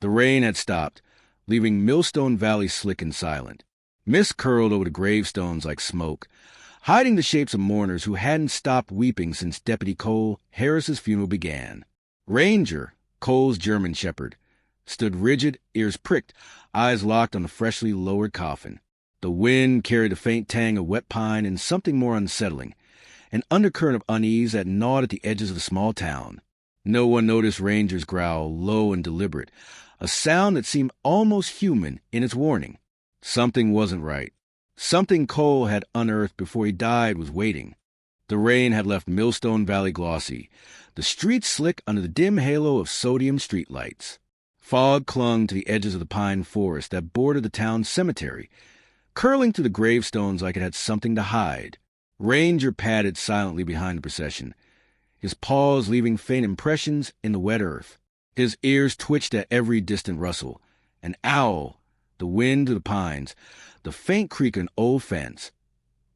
The rain had stopped, leaving Millstone Valley slick and silent. Mist curled over the gravestones like smoke, hiding the shapes of mourners who hadn't stopped weeping since Deputy Cole Harris's funeral began. Ranger, Cole's German shepherd, stood rigid, ears pricked, eyes locked on the freshly lowered coffin. The wind carried a faint tang of wet pine and something more unsettling, an undercurrent of unease that gnawed at the edges of the small town. No one noticed Ranger's growl, low and deliberate, a sound that seemed almost human in its warning. Something wasn't right. Something Cole had unearthed before he died was waiting. The rain had left Millstone Valley glossy, the streets slick under the dim halo of sodium streetlights. Fog clung to the edges of the pine forest that bordered the town's cemetery, curling through the gravestones like it had something to hide. Ranger padded silently behind the procession, his paws leaving faint impressions in the wet earth. His ears twitched at every distant rustle. An owl, the wind through the pines, the faint creak of an old fence.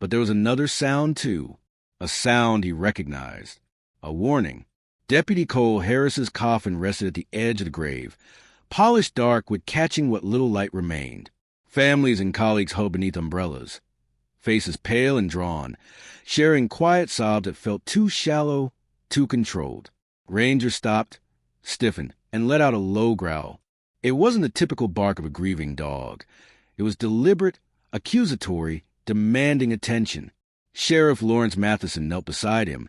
But there was another sound, too, a sound he recognized, a warning. Deputy Cole Harris's coffin rested at the edge of the grave, polished dark with catching what little light remained. Families and colleagues huddled beneath umbrellas, faces pale and drawn, sharing quiet sobs that felt too shallow, too controlled. Ranger stopped, stiffened, and let out a low growl. It wasn't the typical bark of a grieving dog. It was deliberate, accusatory, demanding attention. Sheriff Lawrence Matheson knelt beside him,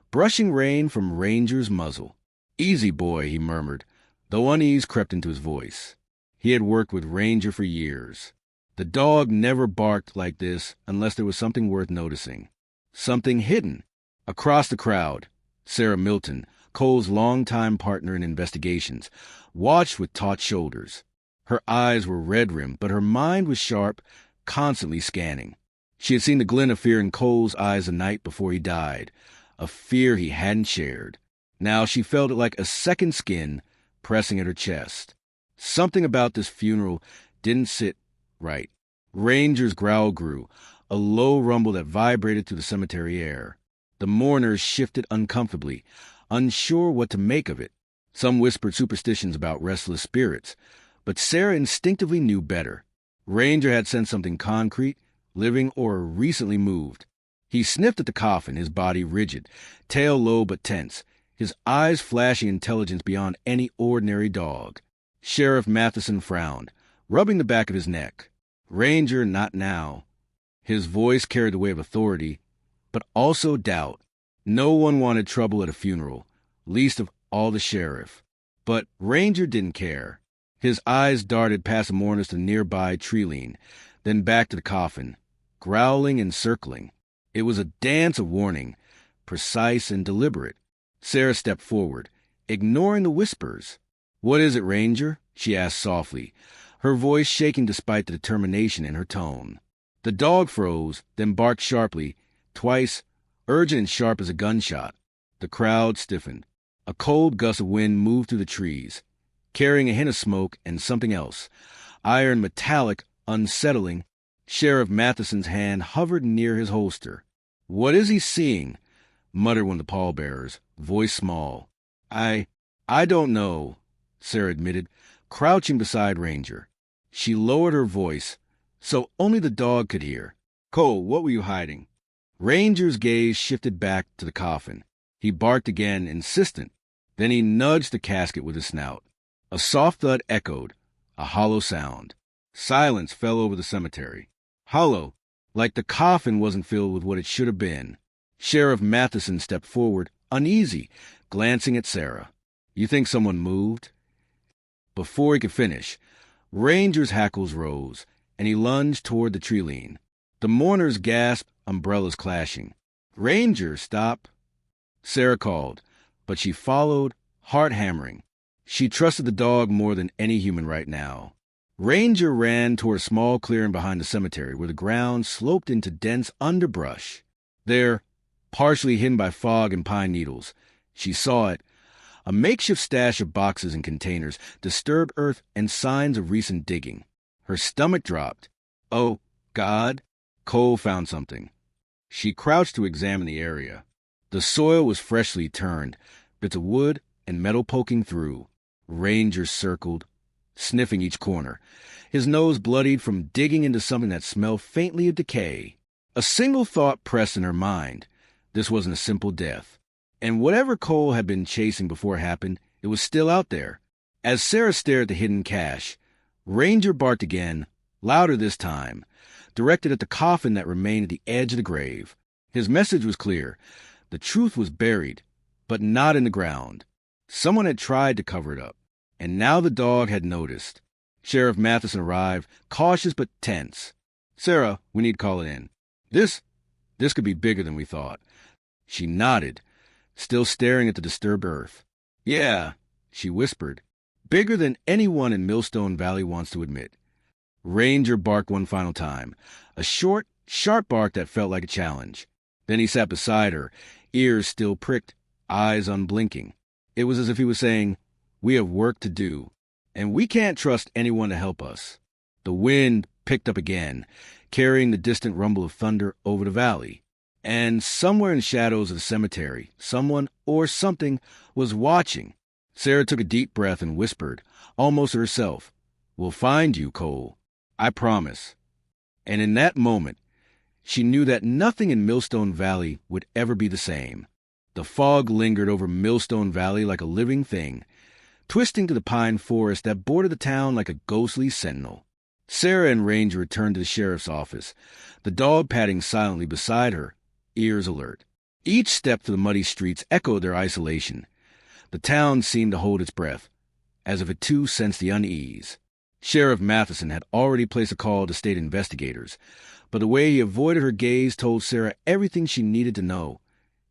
brushing rain from Ranger's muzzle. "Easy, boy," he murmured, though unease crept into his voice. He had worked with Ranger for years. The dog never barked like this unless there was something worth noticing. Something hidden. Across the crowd, Sarah Milton, Cole's longtime partner in investigations, watched with taut shoulders. Her eyes were red-rimmed, but her mind was sharp, constantly scanning. She had seen the glint of fear in Cole's eyes the night before he died, a fear he hadn't shared. Now she felt it like a second skin pressing at her chest. Something about this funeral didn't sit right. Ranger's growl grew, a low rumble that vibrated through the cemetery air. The mourners shifted uncomfortably, unsure what to make of it. Some whispered superstitions about restless spirits, but Sarah instinctively knew better. Ranger had sensed something concrete, living or recently moved. He sniffed at the coffin, his body rigid, tail low but tense, his eyes flashing intelligence beyond any ordinary dog. Sheriff Matheson frowned, rubbing the back of his neck. Ranger, not now. His voice carried the weight of authority, but also doubt. No one wanted trouble at a funeral, least of all the sheriff. But Ranger didn't care. His eyes darted past the mourners to the nearby tree lean, then back to the coffin, growling and circling. It was a dance of warning, precise and deliberate. Sarah stepped forward, ignoring the whispers. "What is it, Ranger?" she asked softly, her voice shaking despite the determination in her tone. The dog froze, then barked sharply, twice, urgent and sharp as a gunshot. The crowd stiffened. A cold gust of wind moved through the trees, carrying a hint of smoke and something else, iron, metallic, unsettling. Sheriff Matheson's hand hovered near his holster. "What is he seeing?" muttered one of the pallbearers, voice small. I don't know," Sarah admitted, crouching beside Ranger. She lowered her voice, so only the dog could hear. "Cole, what were you hiding?" Ranger's gaze shifted back to the coffin. He barked again, insistent. Then he nudged the casket with his snout. A soft thud echoed, a hollow sound. Silence fell over the cemetery. Hollow, like the coffin wasn't filled with what it should have been. Sheriff Matheson stepped forward, uneasy, glancing at Sarah. "You think someone moved?" Before he could finish, Ranger's hackles rose, and he lunged toward the tree lean. The mourners gasped, umbrellas clashing. "Ranger, stop!" Sarah called, but she followed, heart hammering. She trusted the dog more than any human right now. Ranger ran toward a small clearing behind the cemetery where the ground sloped into dense underbrush. There, partially hidden by fog and pine needles, she saw it, a makeshift stash of boxes and containers, disturbed earth, and signs of recent digging. Her stomach dropped. "Oh, God!" Cole found something. She crouched to examine the area. The soil was freshly turned, bits of wood and metal poking through. Ranger circled, sniffing each corner, his nose bloodied from digging into something that smelled faintly of decay. A single thought pressed in her mind. This wasn't a simple death. And whatever Cole had been chasing before it happened, it was still out there. As Sarah stared at the hidden cache, Ranger barked again, louder this time, directed at the coffin that remained at the edge of the grave. His message was clear. The truth was buried, but not in the ground. Someone had tried to cover it up, and now the dog had noticed. Sheriff Matheson arrived, cautious but tense. "Sarah, we need to call it in. This could be bigger than we thought." She nodded, still staring at the disturbed earth. "Yeah," she whispered. "Bigger than anyone in Millstone Valley wants to admit." Ranger barked one final time, a short, sharp bark that felt like a challenge. Then he sat beside her, ears still pricked, eyes unblinking. It was as if he was saying, "We have work to do, and we can't trust anyone to help us." The wind picked up again, carrying the distant rumble of thunder over the valley. And somewhere in the shadows of the cemetery, someone or something was watching. Sarah took a deep breath and whispered, almost to herself, "We'll find you, Cole. I promise." And in that moment, she knew that nothing in Millstone Valley would ever be the same. The fog lingered over Millstone Valley like a living thing, twisting to the pine forest that bordered the town like a ghostly sentinel. Sarah and Ranger returned to the sheriff's office, the dog padding silently beside her, ears alert. Each step through the muddy streets echoed their isolation. The town seemed to hold its breath, as if it too sensed the unease. Sheriff Matheson had already placed a call to state investigators, but the way he avoided her gaze told Sarah everything she needed to know.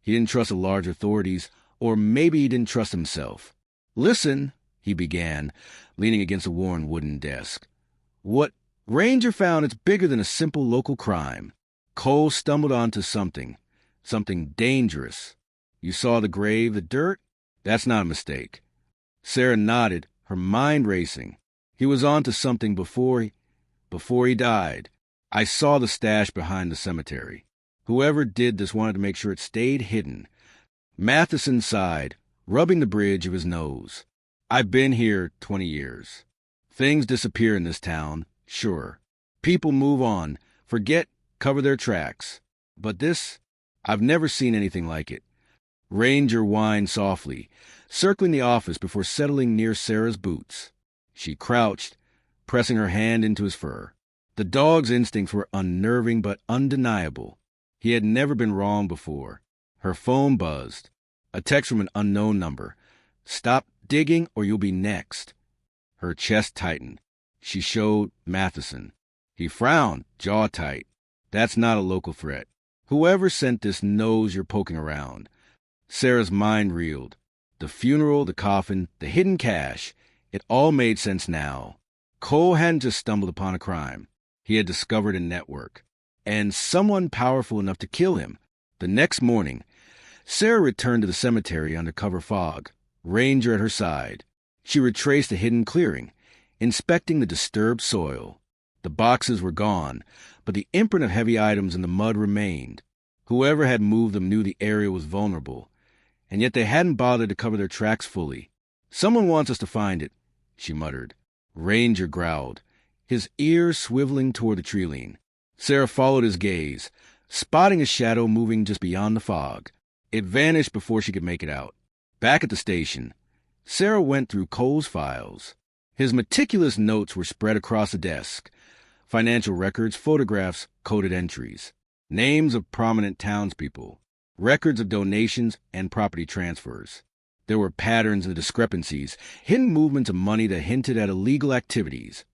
He didn't trust the large authorities, or maybe he didn't trust himself. "Listen," he began, leaning against a worn wooden desk. "What Ranger found is bigger than a simple local crime. Cole stumbled onto something dangerous. You saw the grave, the dirt? That's not a mistake." Sarah nodded, her mind racing. "He was onto something before he died. I saw the stash behind the cemetery. Whoever did this wanted to make sure it stayed hidden." Matheson sighed, rubbing the bridge of his nose. "I've been here 20 years. Things disappear in this town, sure. People move on, forget, cover their tracks. But this, I've never seen anything like it." Ranger whined softly, circling the office before settling near Sarah's boots. She crouched, pressing her hand into his fur. The dog's instincts were unnerving but undeniable. He had never been wrong before. Her phone buzzed. A text from an unknown number. "Stop digging or you'll be next." Her chest tightened. She showed Matheson. He frowned, jaw tight. "That's not a local threat. Whoever sent this knows you're poking around." Sarah's mind reeled. The funeral, the coffin, the hidden cache. It all made sense now. Cole hadn't just stumbled upon a crime. He had discovered a network. And someone powerful enough to kill him. The next morning, Sarah returned to the cemetery under cover fog, Ranger at her side. She retraced the hidden clearing, inspecting the disturbed soil. The boxes were gone, but the imprint of heavy items in the mud remained. Whoever had moved them knew the area was vulnerable, and yet they hadn't bothered to cover their tracks fully. "Someone wants us to find it," she muttered. Ranger growled, his ears swiveling toward the tree-line. Sarah followed his gaze, spotting a shadow moving just beyond the fog. It vanished before she could make it out. Back at the station, Sarah went through Cole's files. His meticulous notes were spread across the desk. Financial records, photographs, coded entries. Names of prominent townspeople. Records of donations and property transfers. There were patterns and discrepancies, hidden movements of money that hinted at illegal activities.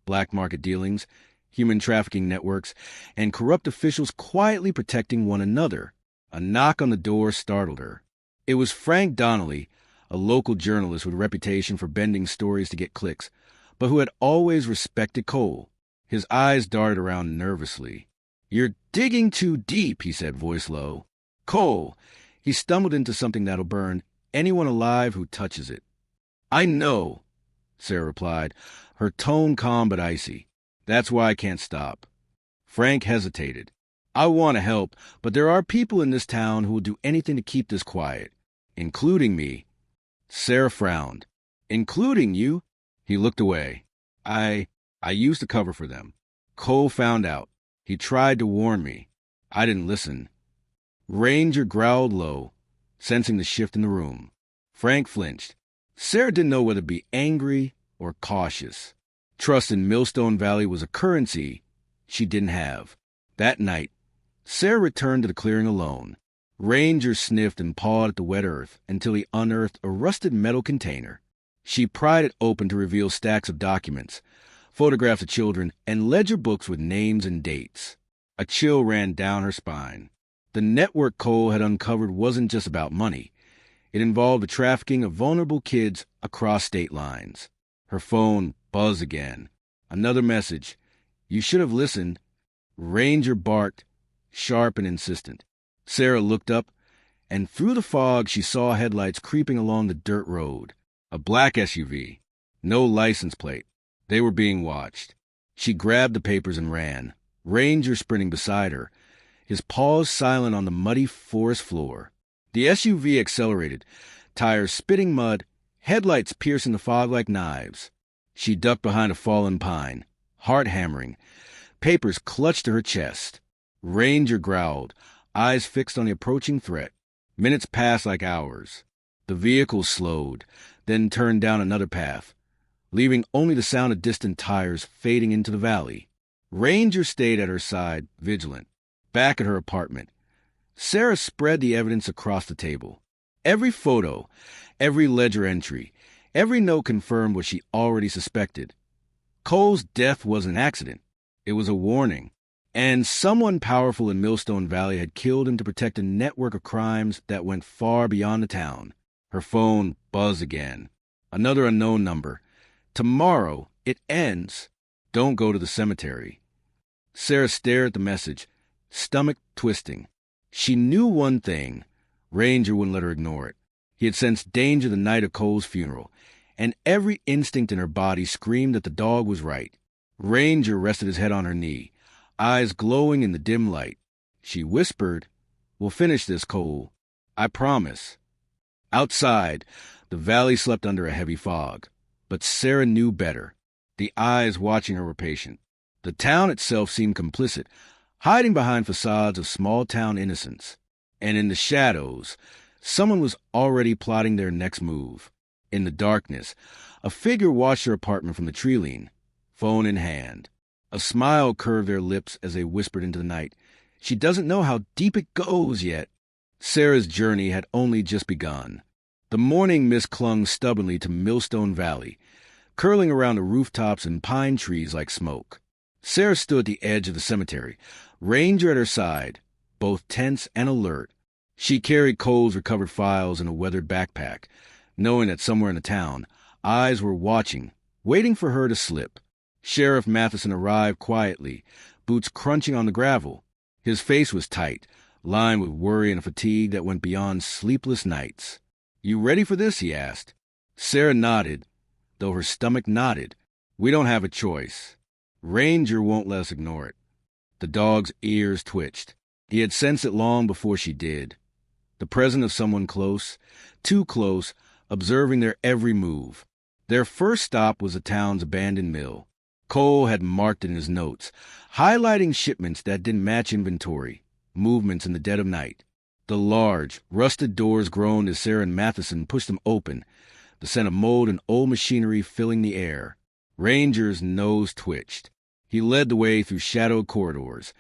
Black market dealings, human trafficking networks, and corrupt officials quietly protecting one another. A knock on the door startled her. It was Frank Donnelly, a local journalist with a reputation for bending stories to get clicks, but who had always respected Cole. His eyes darted around nervously. "You're digging too deep," he said, voice low. "Cole, he stumbled into something that'll burn anyone alive who touches it." "I know," Sarah replied, her tone calm but icy. "That's why I can't stop." Frank hesitated. "I want to help, but there are people in this town who will do anything to keep this quiet, including me." Sarah frowned. "Including you? He looked away. I used to cover for them. Cole found out. He tried to warn me. I didn't listen. Ranger growled low, sensing the shift in the room. Frank flinched. Sarah didn't know whether to be angry or cautious. Trust in Millstone Valley was a currency she didn't have. That night, Sarah returned to the clearing alone. Ranger sniffed and pawed at the wet earth until he unearthed a rusted metal container. She pried it open to reveal stacks of documents, photographs of children, and ledger books with names and dates. A chill ran down her spine. The network Cole had uncovered wasn't just about money. It involved the trafficking of vulnerable kids across state lines. Her phone buzzed again. Another message. You should have listened. Ranger barked, sharp and insistent. Sarah looked up, and through the fog she saw headlights creeping along the dirt road. A black SUV. No license plate. They were being watched. She grabbed the papers and ran, Ranger sprinting beside her, his paws silent on the muddy forest floor. The SUV accelerated, tires spitting mud, headlights piercing the fog like knives. She ducked behind a fallen pine, heart hammering, papers clutched to her chest. Ranger growled, eyes fixed on the approaching threat. Minutes passed like hours. The vehicle slowed, then turned down another path, leaving only the sound of distant tires fading into the valley. Ranger stayed at her side, vigilant. Back at her apartment, Sarah spread the evidence across the table. Every photo, every ledger entry, every note confirmed what she already suspected. Cole's death was an accident. It was a warning. And someone powerful in Millstone Valley had killed him to protect a network of crimes that went far beyond the town. Her phone buzzed again. Another unknown number. Tomorrow, it ends. Don't go to the cemetery. Sarah stared at the message, stomach twisting. She knew one thing. Ranger wouldn't let her ignore it. He had sensed danger the night of Cole's funeral, and every instinct in her body screamed that the dog was right. Ranger rested his head on her knee, eyes glowing in the dim light. She whispered, "We'll finish this, Cole. I promise." Outside, the valley slept under a heavy fog. But Sarah knew better. The eyes watching her were patient. The town itself seemed complicit, hiding behind facades of small-town innocence. And in the shadows, someone was already plotting their next move. In the darkness, a figure watched her apartment from the tree lean, phone in hand. A smile curved their lips as they whispered into the night. She doesn't know how deep it goes yet. Sarah's journey had only just begun. The morning mist clung stubbornly to Millstone Valley, curling around the rooftops and pine trees like smoke. Sarah stood at the edge of the cemetery, Ranger at her side, both tense and alert. She carried Cole's recovered files in a weathered backpack, knowing that somewhere in the town, eyes were watching, waiting for her to slip. Sheriff Matheson arrived quietly, boots crunching on the gravel. His face was tight, lined with worry and fatigue that went beyond sleepless nights. "You ready for this?" he asked. Sarah nodded, though her stomach knotted. "We don't have a choice. Ranger won't let us ignore it." The dog's ears twitched. He had sensed it long before she did. The presence of someone close, too close, observing their every move. Their first stop was the town's abandoned mill. Cole had marked it in his notes, highlighting shipments that didn't match inventory, movements in the dead of night. The large, rusted doors groaned as Sarah and Matheson pushed them open, the scent of mold and old machinery filling the air. Ranger's nose twitched. He led the way through shadowed corridors,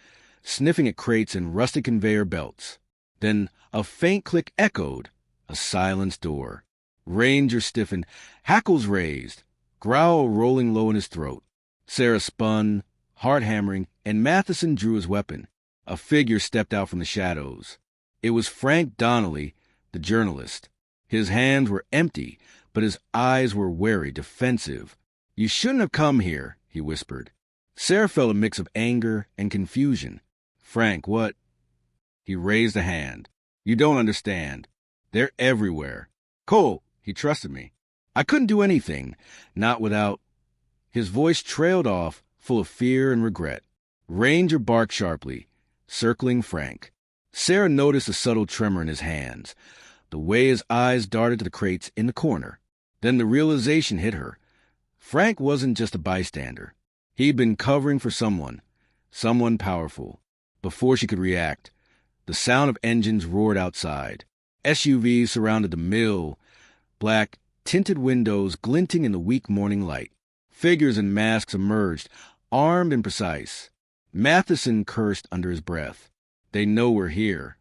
sniffing at crates and rusted conveyor belts. Then a faint click echoed, a silenced door. Ranger stiffened, hackles raised, growl rolling low in his throat. Sarah spun, heart hammering, and Matheson drew his weapon. A figure stepped out from the shadows. It was Frank Donnelly, the journalist. His hands were empty, but his eyes were wary, defensive. "You shouldn't have come here," he whispered. Sarah felt a mix of anger and confusion. "Frank, what?" He raised a hand. "You don't understand. They're everywhere. Cole, he trusted me. I couldn't do anything, not without—" His voice trailed off, full of fear and regret. Ranger barked sharply, circling Frank. Sarah noticed a subtle tremor in his hands, the way his eyes darted to the crates in the corner. Then the realization hit her. Frank wasn't just a bystander. He'd been covering for someone powerful. Before she could react, the sound of engines roared outside. SUVs surrounded the mill, black, tinted windows glinting in the weak morning light. Figures in masks emerged, armed and precise. Matheson cursed under his breath. They know we're here.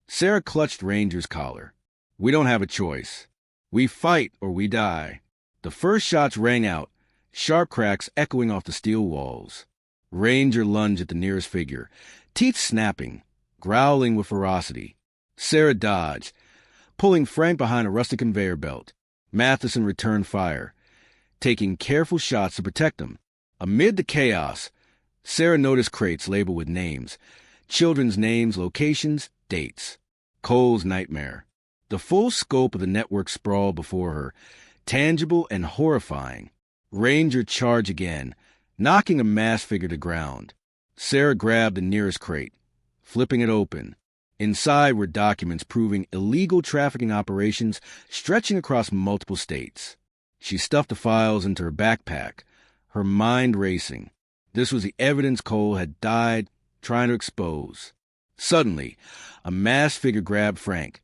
Sarah clutched Ranger's collar. We don't have a choice. We fight or we die. The first shots rang out, sharp cracks echoing off the steel walls. Ranger lunged at the nearest figure, teeth snapping, growling with ferocity. Sarah dodged, pulling Frank behind a rusted conveyor belt. Matheson returned fire, taking careful shots to protect them. Amid the chaos, Sarah noticed crates labeled with names, children's names, locations, dates. Cole's nightmare. The full scope of the network sprawled before her, tangible and horrifying. Ranger charged again, knocking a masked figure to ground. Sarah grabbed the nearest crate, flipping it open. Inside were documents proving illegal trafficking operations stretching across multiple states. She stuffed the files into her backpack, her mind racing. This was the evidence Cole had died trying to expose. Suddenly, a masked figure grabbed Frank,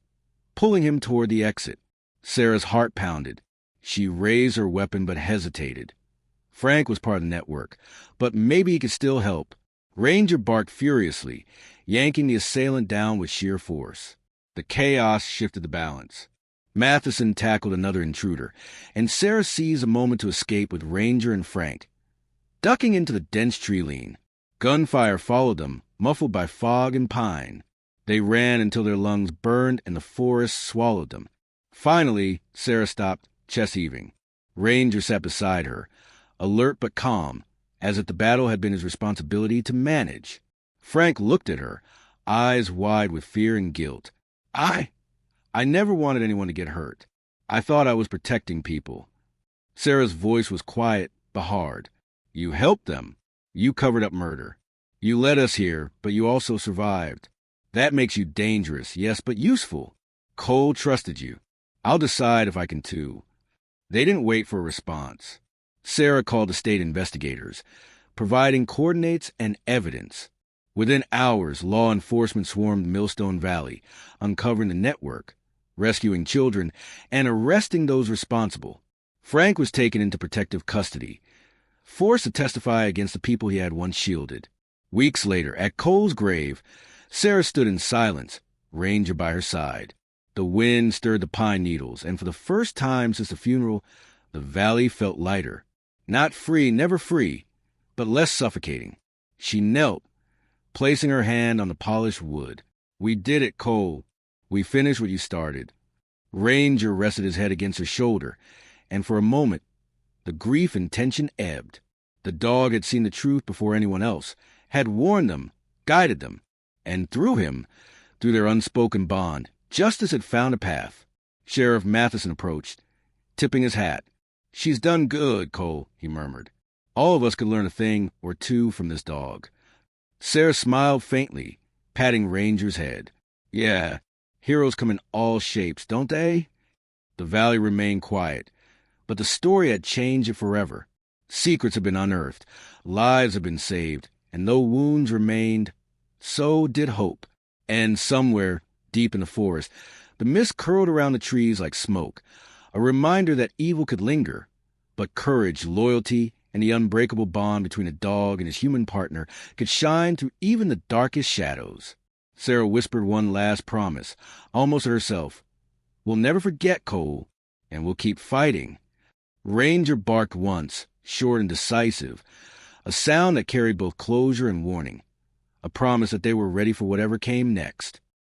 pulling him toward the exit. Sarah's heart pounded. She raised her weapon but hesitated. Frank was part of the network, but maybe he could still help. Ranger barked furiously, yanking the assailant down with sheer force. The chaos shifted the balance. Matheson tackled another intruder, and Sarah seized a moment to escape with Ranger and Frank. Ducking into the dense tree line, gunfire followed them, muffled by fog and pine. They ran until their lungs burned and the forest swallowed them. Finally, Sarah stopped, chest heaving. Ranger sat beside her, alert but calm, as if the battle had been his responsibility to manage. Frank looked at her, eyes wide with fear and guilt. I never wanted anyone to get hurt. I thought I was protecting people. Sarah's voice was quiet but hard. You helped them. You covered up murder. You led us here, but you also survived. That makes you dangerous, yes, but useful. Cole trusted you. I'll decide if I can too. They didn't wait for a response. Sarah called the state investigators, providing coordinates and evidence. Within hours, law enforcement swarmed Millstone Valley, uncovering the network, rescuing children, and arresting those responsible. Frank was taken into protective custody, forced to testify against the people he had once shielded. Weeks later, at Cole's grave, Sarah stood in silence, Ranger by her side. The wind stirred the pine needles, and for the first time since the funeral, the valley felt lighter. Not free, never free, but less suffocating. She knelt, placing her hand on the polished wood. We did it, Cole. We finished what you started. Ranger rested his head against her shoulder, and for a moment, the grief and tension ebbed. The dog had seen the truth before anyone else, had warned them, guided them, and through him, through their unspoken bond, justice had found a path. Sheriff Matheson approached, tipping his hat. She's done good, Cole, he murmured. All of us could learn a thing or two from this dog. Sarah smiled faintly, patting Ranger's head. Yeah, heroes come in all shapes, don't they? The valley remained quiet, but the story had changed it forever. Secrets had been unearthed, lives had been saved, and though wounds remained, so did hope. And somewhere, deep in the forest, the mist curled around the trees like smoke, a reminder that evil could linger, but courage, loyalty, and the unbreakable bond between a dog and his human partner could shine through even the darkest shadows. Sarah whispered one last promise, almost to herself. We'll never forget, Cole, and we'll keep fighting. Ranger barked once, short and decisive, a sound that carried both closure and warning, a promise that they were ready for whatever came next.